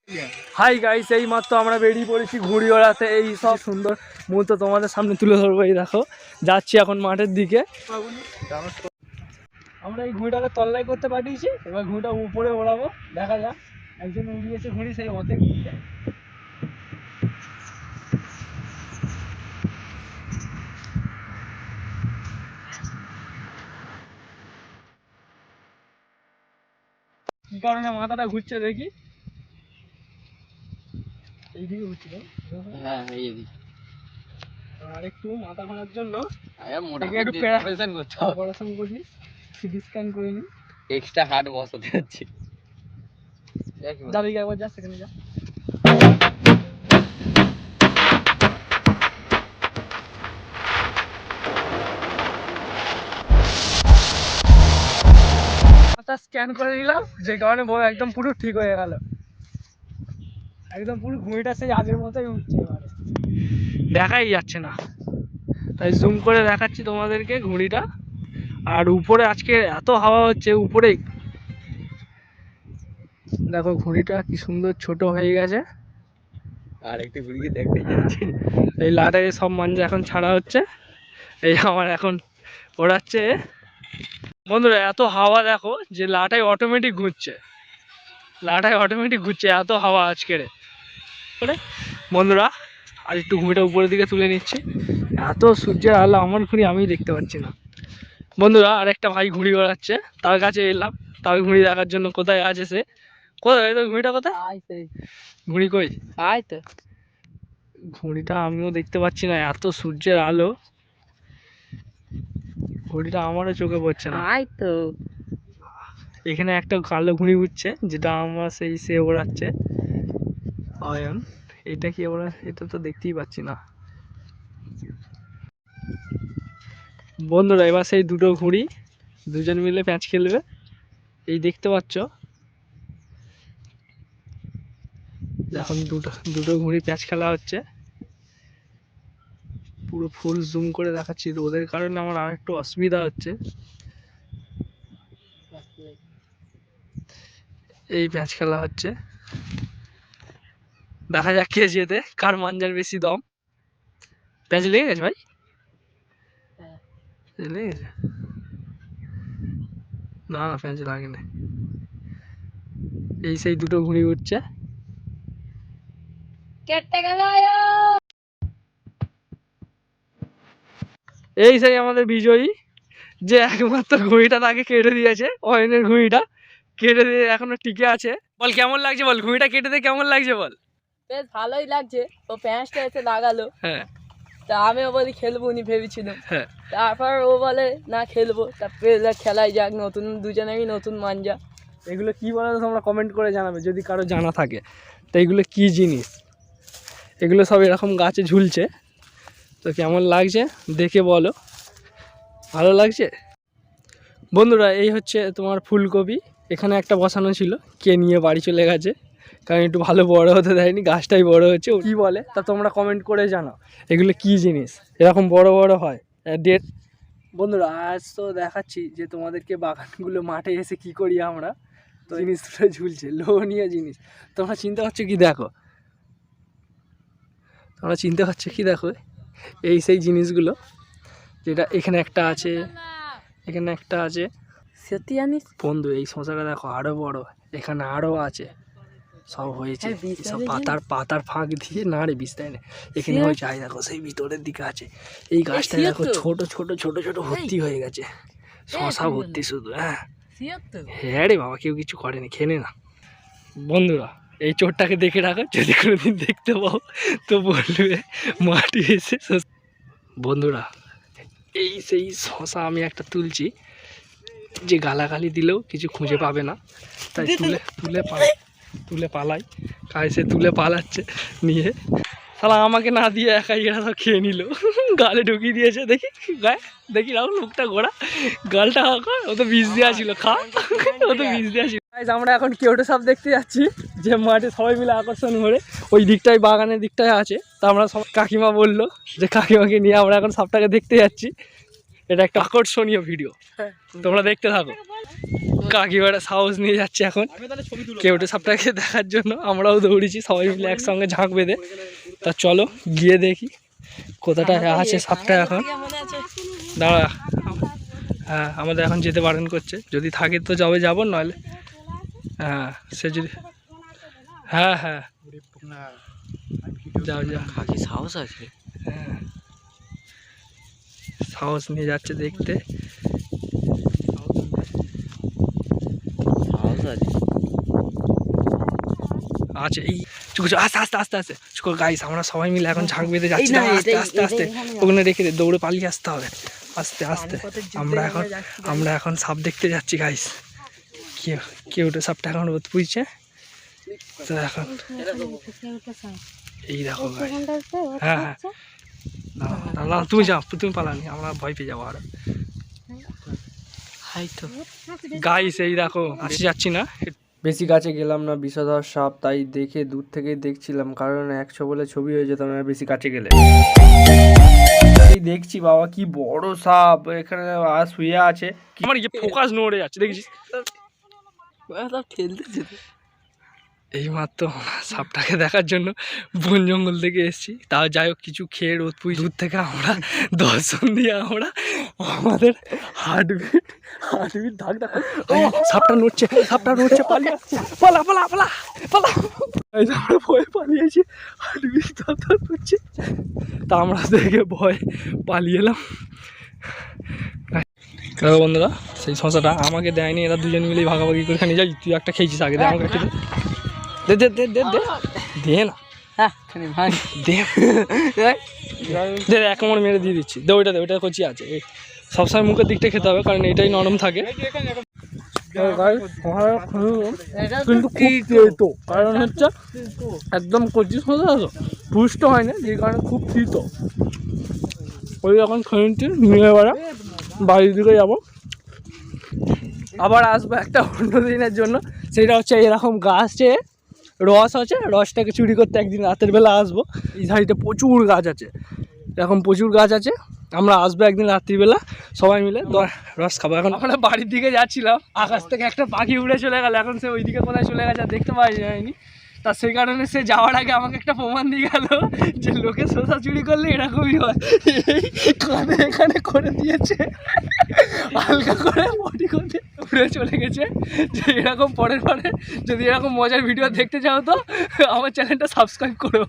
Hi guys, এই মাত্র আমরা বেরিয়ে পড়েছি ঘুড়ি ওড়াতে। এই সব সুন্দর মুহূর্ত তোমাদের সামনে তুলে ধরবো। এই দেখো, যাচ্ছি এখন মাঠের দিকে। আমরা এই ঘুড়িটাকে তল্লাই করতে পাঠিয়েছি, এবার ঘুড়িটা উপরে ওড়াবো। দেখা যাক, একজন উড়িয়েছে ঘুড়ি, সেই ওতে কি কারণে মাথাটা ঘুরছে দেখি। এইদিকে ঘুরছিল, হ্যাঁ এইদিকে। আর একটু মাথা ঘোরার জন্য একটু অপারেশন করতে হবে। অপারেশন করি, সিটি স্ক্যান করে নিই। এক্সট্রা হার্ট বসাতে হচ্ছে। যাবি কি একবার? যা, সেখানে যা। স্ক্যান করে নিলাম, যে কারণে বউ একদম পুরো ঠিক হয়ে গেল। একদম পুরো ঘুড়িটা সেই আগের মতোই উঠছে, এবারে দেখাই যাচ্ছে না, তাই জুম করে দেখাচ্ছি তোমাদেরকে ঘুড়িটা। আর উপরে আজকে এত হাওয়া হচ্ছে, উপরেই দেখো ঘুড়িটা কি সুন্দর ছোট হয়ে গেছে। আর একটু ঘুরিয়ে দেখতে যাচ্ছি। এই লাটাই সব মাঞ্জা এখন ছাড়া হচ্ছে। এই আমার এখন ওড়াচ্ছে। বন্ধুরা, এত হাওয়া দেখো যে লাটাই অটোমেটিক ঘুরছে। লাটাই অটোমেটিক ঘুরছে, এত হাওয়া আজকের। বন্ধুরা, আর একটু ঘুড়িটা উপরের দিকে তুলে নিচ্ছি। এত সূর্যের আলো, আমার ঘুড়ি আমি দেখতে পাচ্ছি না। বন্ধুরা, আর একটা ভাই ঘুড়ি ওড়াচ্ছে, তার কাছে এলাম। তার ঘুড়ি দেখার জন্য। কোথায় আছে সে? কোথায় তোর ঘুড়িটা? কোথায় ঘুড়ি? কই আয় তো। ঘুড়িটা আমিও দেখতে পাচ্ছি না, এত সূর্যের আলো। ঘুড়িটা আমারও চোখে পড়ছে না। আয় তো। এখানে একটা কালো ঘুড়ি উঠছে, যেটা আমার সে ওড়াচ্ছে অয়ন। এটা কি ওরা? এটা তো দেখতেই পাচ্ছি না। বন্ধুরা, এবার সেই দুটো ঘুড়ি দুজন মিলে প্যাঁচ খেলবে। এই দেখতে পাচ্ছ, এখন দুটো ঘুড়ি প্যাঁচ খেলা হচ্ছে। পুরো ফুল জুম করে দেখাচ্ছি, রোদের কারণে আমার আর একটু অসুবিধা হচ্ছে। এই প্যাঁচ খেলা হচ্ছে, দেখা যাক কে জেতে, কার মাঞ্জার বেশি দম। প্যাঁচ লেগে গেছে ভাই? লেগে গেছে? না না, প্যাঁচ লাগেনি। এই সেই দুটো ঘুড়ি উঠছে। এই সেই আমাদের বিজয়ী, যে একমাত্র ঘুড়িটা তাকে কেটে দিয়েছে। অয়নের ঘুড়িটা কেটে দিয়ে এখনো টিকে আছে। বল কেমন লাগছে, বল ঘুড়িটা কেটে দিয়ে কেমন লাগছে বল। বেশ ভালোই লাগছে। ও প্যাঁচটা এসে লাগালো, হ্যাঁ তা আমিও বলি খেলবো নি ভেবেছিলাম। হ্যাঁ। তারপর ও বলে না খেলবো, তারপরে খেলাই যাক, নতুন দুজনেরই নতুন মাঞ্জা। এগুলো কি বলো তো তোমরা কমেন্ট করে জানাবে যদি কারো জানা থাকে। তো এগুলো কি জিনিস? এগুলো সব এরকম গাছে ঝুলছে। তো কেমন লাগছে দেখে বলো, ভালো লাগছে? বন্ধুরা, এই হচ্ছে তোমার ফুলকপি। এখানে একটা বসানো ছিল, কে নিয়ে বাড়ি চলে গেছে, কারণ একটু ভালো বড় হতে দেয়নি, গাছটাই বড় হচ্ছে। কি বলে তা তোমরা কমেন্ট করে জানাও, এগুলো কি জিনিস এরকম বড় বড় হয়। ডেট। বন্ধুরা, আজ তো দেখাচ্ছি যে তোমাদেরকে বাগানগুলো মাঠে এসে কি করি আমরা। তো জিনিসটা ঝুলছে, লোভনীয় জিনিস। তোমরা চিন্তা করছো কি? দেখো, তোমরা চিন্তা করছো কি? দেখো, এই সেই জিনিসগুলো, যেটা এখানে একটা আছে, এখানে একটা আছে। সত্যি জানিস বন্ধু, এই শশাটা দেখো আরো বড়, এখানে আরো আছে, সব হয়েছে। সব পাতার ফাঁক দিয়ে না রে, বিষ দেয় না। এখানে হয়েছে, আই দেখো সেই ভিতরের দিকে আছে। এই গাছটা দেখো ছোট ছোট ছোট ছোট ভর্তি হয়ে গেছে, শশা ভর্তি শুধু। হ্যাঁ হ্যাঁ রে বাবা, কেউ কিছু করেনি, খেনে না। বন্ধুরা, এই চোরটাকে দেখে রাখো, যদি কোনোদিন দেখতে পাও তো বলবে মাটি এসে। বন্ধুরা, এই সেই শশা আমি একটা তুলছি, যে গালাগালি দিলেও কিছু খুঁজে পাবে না, তাই তুলে পালাই। কাজ সে তুলে পালাচ্ছে নিয়ে, শালা আমাকে না দিয়ে একাই এরা সব খেয়ে নিল। গালে ঢুকিয়ে দিয়েছে, দেখি গায়ে, দেখি রাও মুখটা ঘোরা, গালটা হাঁকা। ও তো বিষ দেওয়া ছিল, খা। ও তো বিষ দেওয়া ছিল। আমরা এখন কেউটে সাপ দেখতে যাচ্ছি, যে মাঠে সবাই মিলে আকর্ষণ করে ওই দিকটায়, বাগানের দিকটায় আছে। তা আমরা সব, কাকিমা বললো যে কাকিমাকে নিয়ে আমরা এখন সাপটাকে দেখতে যাচ্ছি। এটা একটা আকর্ষণীয় ভিডিও, তোমরা দেখতে থাকো। কাকিমারা সাহস নিয়ে যাচ্ছে এখন কেউটে সাপটাকে দেখার জন্য। আমরাও দৌড়েছি সবাই মিলে একসঙ্গে ঝাঁক বেঁধে। তা চলো গিয়ে দেখি কোথাটায় আছে সাপটা এখন। দাঁড়া, হ্যাঁ আমাদের এখন যেতে বারণ করছে, যদি থাকে তো যাবো নইলে হ্যাঁ সে যদি হ্যাঁ হ্যাঁ যাও যাও। কাকি সাহস আছে, হ্যাঁ সাহস নিয়ে যাচ্ছে দেখতে। সাহস আছে। আচ্ছা এই আস্তে আস্তে আস্তে আস্তে গাইস, আমরা সবাই মিলে এখন ঝাঁক বেঁধে যাচ্ছি। আস্তে আস্তে আস্তে ওখানে রেখে দৌড়ে পালিয়ে আসতে হবে আস্তে আস্তে। আমরা এখন সাপ দেখতে যাচ্ছি গাইস। কেউটে সাপটা এখন রোদ পুইছে তো এখন এই দেখো গাইস। হ্যাঁ হ্যাঁ না তুমি যাও, তুমি পালানি, আমরা ভয় পেয়ে যাবো আরো। গাইস এই দেখো আসি যাচ্ছি না, বেশি কাছে গেলাম না, বিষধর সাপ তাই দেখে দূর থেকেই দেখছিলাম, কারণ 100 বলে ছবি হয়ে যেত না বেশি কাছে গেলে। এই দেখছি বাবা কি বড় সাপ এখানে শুয়ে আছে। আমার ফোকাস নড়ে যাচ্ছে দেখছিস, খেলতেছে। এই মাত্র সাপটাকে দেখার জন্য বন জঙ্গল থেকে এসেছি। তাও যাই হোক কিছু খেয়ে রোদ পুই দূর থেকে আমরা দর্শন দিয়ে আমরা আমাদের হার্টবিট ধাক ধাক। সাপটা নড়ছে পালিয়ে আসছে, পালা পালা পালা পালা। এই যে আমরা ভয়ে পালিয়েছি, হার্টবিট ধাক ধাক করছে, তা আমরা দেখে ভয় পালিয়ে এলাম। দেখো বন্ধুরা সেই শশাটা আমাকে দেয়নি, এরা দুজন মিলেই ভাগাভাগি করে খানি। যাই তুই একটা খেয়েছিস আগে, দে আমাকে একটা দে দে দে দে দে দে না দে দে, এক কামড় মেরে দিয়ে দিচ্ছি। দে ওইটা কচি আছে, সবসময় মুখের দিকটা খেতে হবে কারণ এটাই নরম থাকে। কিন্তু খুব কারণ হচ্ছে একদম কচি শসা তো পুষ্ট হয় না, যে কারণে খুব তিত। ওই এখন খেয়ে নিয়ে এবার বাড়ির দিকে যাবো, আবার আসবো একটা অন্য দিনের জন্য। সেটা হচ্ছে এরকম গাছে রস আছে, রসটাকে চুরি করতে একদিন রাতের বেলা আসবো। এই সাইডে প্রচুর গাছ আছে, এরকম প্রচুর গাছ আছে। আমরা আসবো একদিন রাত্রিবেলা সবাই মিলে রস খাবো। এখন আমরা বাড়ির দিকে যাচ্ছিলাম, আকাশ থেকে একটা পাখি উড়ে চলে গেল, এখন সে ওইদিকে কোথায় চলে গেছে দেখতে পাওয়া যায়নি। তা সেই কারণে সে যাওয়ার আগে আমাকে একটা প্রমাণ দিয়ে গেল যে লোকে শসা চুরি করলে এরকমই হয়। কানে এখানে করে দিয়েছে, হালকা করে বডি করে উড়ে চলে গেছে। যে এরকম পরে যদি এরকম মজার ভিডিও দেখতে চাও তো আমার চ্যানেলটা সাবস্ক্রাইব করো।